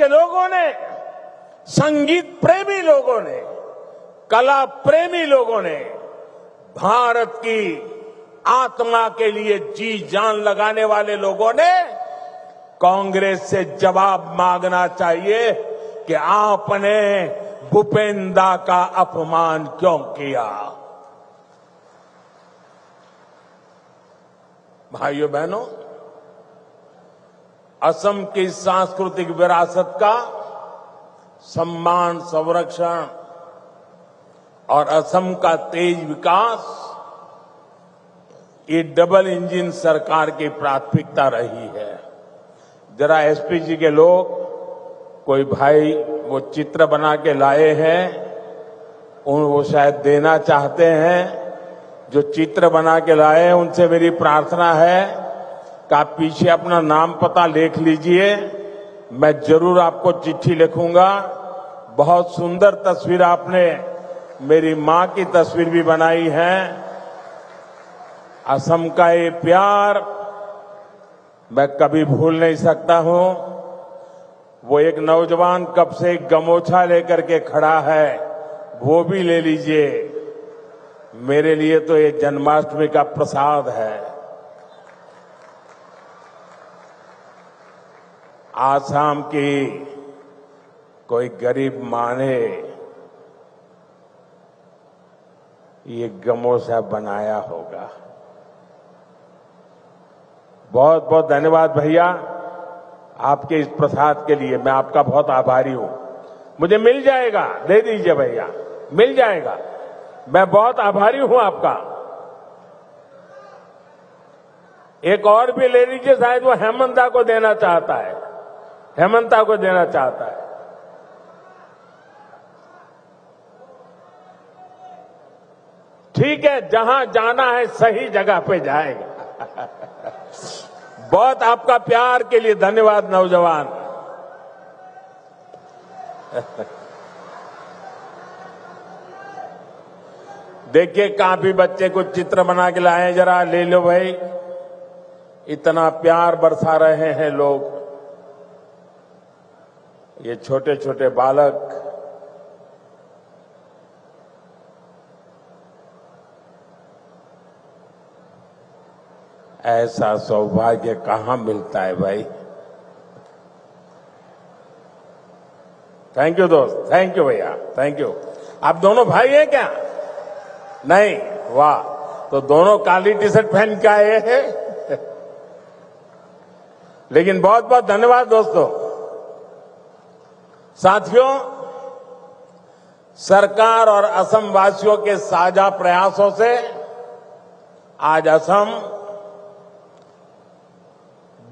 के लोगों ने, संगीत प्रेमी लोगों ने, कला प्रेमी लोगों ने, भारत की आत्मा के लिए जी जान लगाने वाले लोगों ने कांग्रेस से जवाब मांगना चाहिए कि आपने भूपेंद्र का अपमान क्यों किया। भाइयों बहनों, असम की सांस्कृतिक विरासत का सम्मान, संरक्षण और असम का तेज विकास, ये डबल इंजन सरकार की प्राथमिकता रही है। जरा एसपी जी के लोग, कोई भाई वो चित्र बना के लाए हैं, वो शायद देना चाहते हैं। जो चित्र बना के लाए हैं उनसे मेरी प्रार्थना है कि आप पीछे अपना नाम पता लिख लीजिए। मैं जरूर आपको चिट्ठी लिखूंगा। बहुत सुंदर तस्वीर आपने मेरी मां की तस्वीर भी बनाई है। असम का ये प्यार मैं कभी भूल नहीं सकता हूं। वो एक नौजवान कब से एक गमोछा लेकर के खड़ा है, वो भी ले लीजिए। मेरे लिए तो ये जन्माष्टमी का प्रसाद है। आसाम की कोई गरीब मां ने ये गमोछा बनाया होगा। बहुत बहुत धन्यवाद भैया आपके इस प्रसाद के लिए। मैं आपका बहुत आभारी हूं। मुझे मिल जाएगा, दे दीजिए भैया, मिल जाएगा। मैं बहुत आभारी हूं आपका। एक और भी ले लीजिए, शायद वो हेमंता को देना चाहता है, हेमंता को देना चाहता है। ठीक है, जहां जाना है सही जगह पे जाएगा। बहुत आपका प्यार के लिए धन्यवाद नौजवान। देखिए, काफी बच्चे कुछ चित्र बना के लाए, जरा ले लो भाई। इतना प्यार बरसा रहे हैं लोग। ये छोटे छोटे बालक ऐसा सौभाग्य कहां मिलता है भाई। थैंक यू दोस्त, थैंक यू भैया, थैंक यू। आप दोनों भाई हैं क्या? नहीं? वाह, तो दोनों काली टी शर्ट पहन के आए हैं। लेकिन बहुत बहुत धन्यवाद दोस्तों। साथियों, सरकार और असम वासियों के साझा प्रयासों से आज असम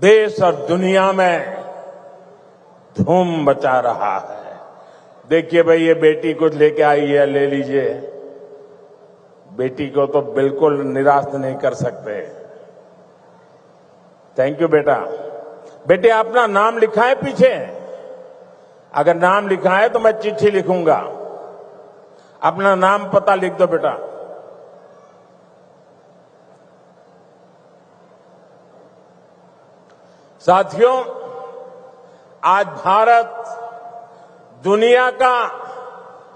देश और दुनिया में धूम मचा रहा है। देखिए भाई, ये बेटी कुछ लेके आई है, ले लीजिए। बेटी को तो बिल्कुल निराश नहीं कर सकते। थैंक यू बेटा। बेटे, अपना नाम लिखा है पीछे? अगर नाम लिखा है तो मैं चिट्ठी लिखूंगा। अपना नाम पता लिख दो बेटा। साथियों, आज भारत दुनिया का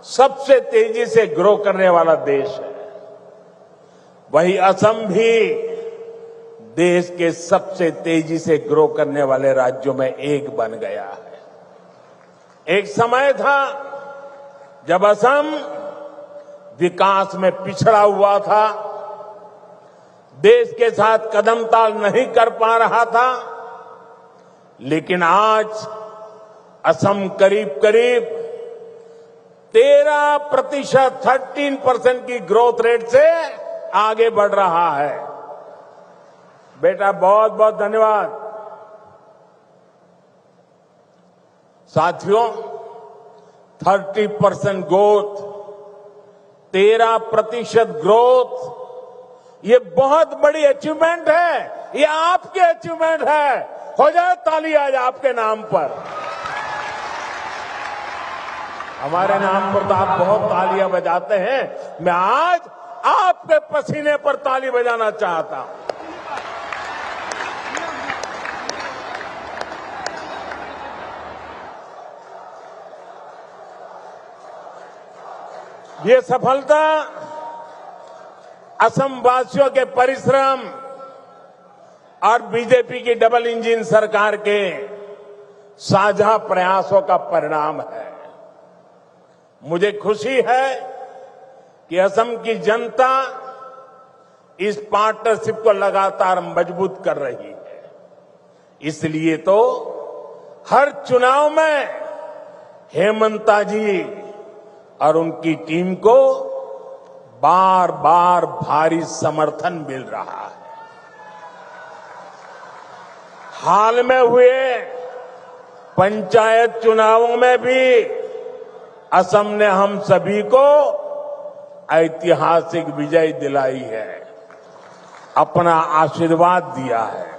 सबसे तेजी से ग्रो करने वाला देश है। वही असम भी देश के सबसे तेजी से ग्रो करने वाले राज्यों में एक बन गया है। एक समय था जब असम विकास में पिछड़ा हुआ था, देश के साथ कदम ताल नहीं कर पा रहा था। लेकिन आज असम करीब करीब 13% की ग्रोथ रेट से आगे बढ़ रहा है। बेटा, बहुत बहुत धन्यवाद। साथियों, 30% ग्रोथ, 13% ग्रोथ, ये बहुत बड़ी अचीवमेंट है। ये आपकी अचीवमेंट है। हो जाए ताली आज आपके नाम पर। हमारे नाम पर तो आप बहुत तालियां बजाते हैं। मैं आज आपके पसीने पर ताली बजाना चाहता हूं। ये सफलता असम वासियों के परिश्रम और बीजेपी की डबल इंजन सरकार के साझा प्रयासों का परिणाम है। मुझे खुशी है कि असम की जनता इस पार्टनरशिप को लगातार मजबूत कर रही है। इसलिए तो हर चुनाव में हेमंता जी और उनकी टीम को बार बार भारी समर्थन मिल रहा है। हाल में हुए पंचायत चुनावों में भी असम ने हम सभी को ऐतिहासिक विजय दिलाई है, अपना आशीर्वाद दिया है।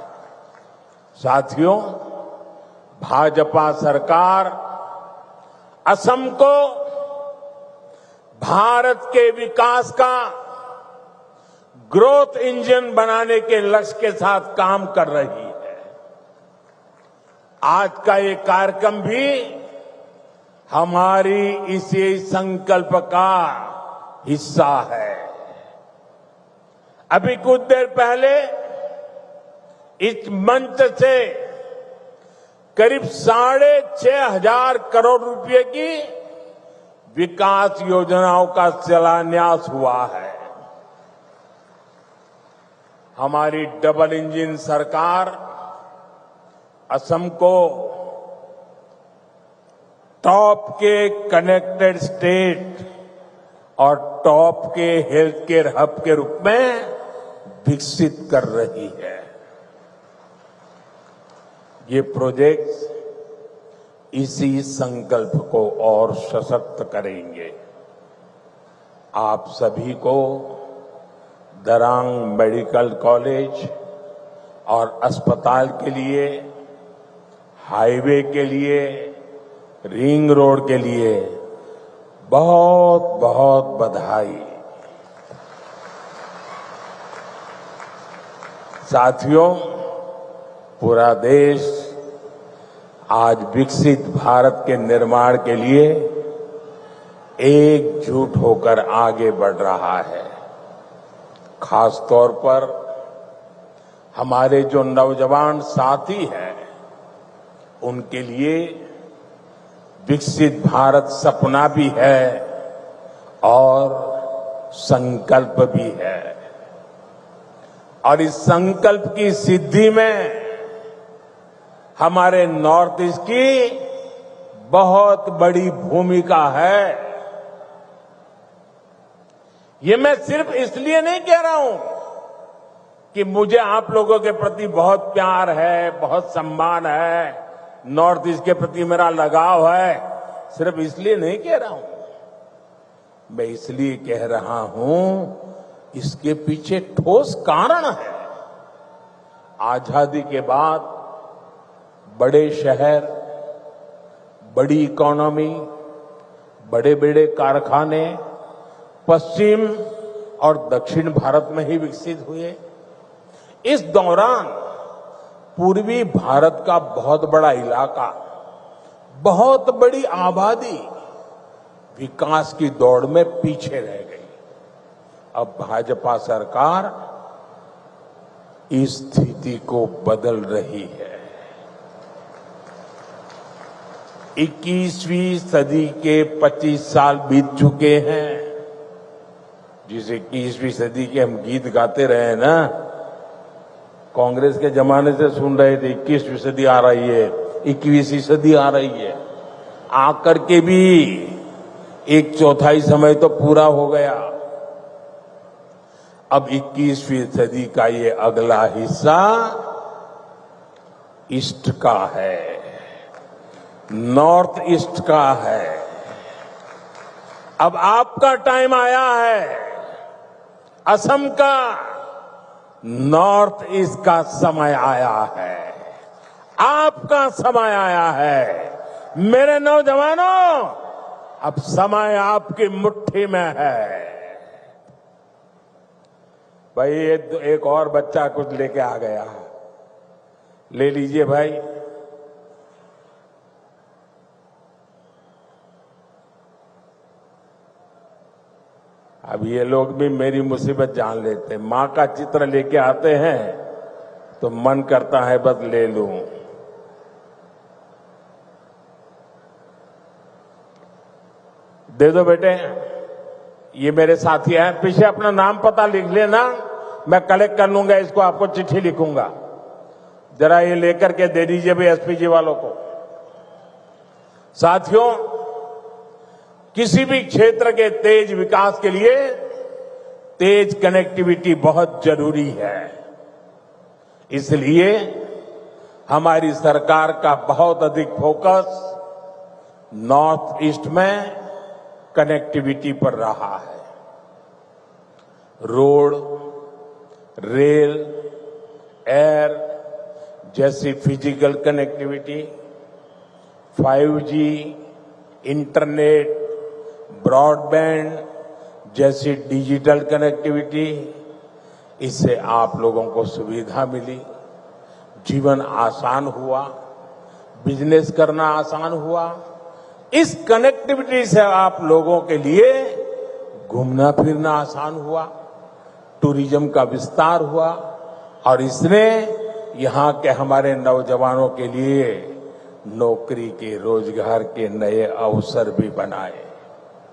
साथियों, भाजपा सरकार असम को भारत के विकास का ग्रोथ इंजन बनाने के लक्ष्य के साथ काम कर रही है। आज का ये कार्यक्रम भी हमारी इसी संकल्प का हिस्सा है। अभी कुछ देर पहले इस मंच से करीब 6,500 करोड़ रुपए की विकास योजनाओं का शिलान्यास हुआ है। हमारी डबल इंजन सरकार असम को टॉप के कनेक्टेड स्टेट और टॉप के हेल्थ केयर हब के रूप में विकसित कर रही है। ये प्रोजेक्ट्स इसी संकल्प को और सशक्त करेंगे। आप सभी को दरांग मेडिकल कॉलेज और अस्पताल के लिए, हाईवे के लिए, रिंग रोड के लिए बहुत बहुत बधाई। साथियों, पूरा देश आज विकसित भारत के निर्माण के लिए एकजुट होकर आगे बढ़ रहा है। खास तौर पर हमारे जो नौजवान साथी हैं, उनके लिए विकसित भारत सपना भी है और संकल्प भी है। और इस संकल्प की सिद्धि में हमारे नॉर्थ ईस्ट की बहुत बड़ी भूमिका है। ये मैं सिर्फ इसलिए नहीं कह रहा हूं कि मुझे आप लोगों के प्रति बहुत प्यार है, बहुत सम्मान है, नॉर्थ ईस्ट के प्रति मेरा लगाव है, सिर्फ इसलिए नहीं कह रहा हूं। मैं इसलिए कह रहा हूं, इसके पीछे ठोस कारण है। आजादी के बाद बड़े शहर, बड़ी इकोनॉमी, बड़े बड़े कारखाने पश्चिम और दक्षिण भारत में ही विकसित हुए। इस दौरान पूर्वी भारत का बहुत बड़ा इलाका, बहुत बड़ी आबादी विकास की दौड़ में पीछे रह गई। अब भाजपा सरकार इस स्थिति को बदल रही है। 21वीं सदी के 25 साल बीत चुके हैं। जिस 21वीं सदी के हम गीत गाते रहे ना, कांग्रेस के जमाने से सुन रहे थे 21वीं सदी आ रही है, 21वीं सदी आ रही है। आकर के भी 1/4 समय तो पूरा हो गया। अब 21वीं सदी का ये अगला हिस्सा ईस्ट का है, नॉर्थ ईस्ट का है। अब आपका टाइम आया है, असम का नॉर्थ ईस्ट का समय आया है, आपका समय आया है। मेरे नौजवानों, अब समय आपकी मुट्ठी में है। भाई एक और बच्चा कुछ लेके आ गया, ले लीजिए भाई। अब ये लोग भी मेरी मुसीबत जान लेते हैं। मां का चित्र लेके आते हैं तो मन करता है बस ले लूं। दे दो बेटे, ये मेरे साथी हैं, पीछे अपना नाम पता लिख लेना, मैं कलेक्ट कर लूंगा इसको, आपको चिट्ठी लिखूंगा। जरा ये लेकर के दे दीजिए भी एसपी जी वालों को। साथियों, किसी भी क्षेत्र के तेज विकास के लिए तेज कनेक्टिविटी बहुत जरूरी है। इसलिए हमारी सरकार का बहुत अधिक फोकस नॉर्थ ईस्ट में कनेक्टिविटी पर रहा है। रोड, रेल, एयर जैसी physical connectivity, 5G, internet, broadband जैसी डिजिटल कनेक्टिविटी, इससे आप लोगों को सुविधा मिली, जीवन आसान हुआ, बिजनेस करना आसान हुआ। इस कनेक्टिविटी से आप लोगों के लिए घूमना फिरना आसान हुआ, टूरिज्म का विस्तार हुआ और इसने यहां के हमारे नौजवानों के लिए नौकरी के, रोजगार के नए अवसर भी बनाए।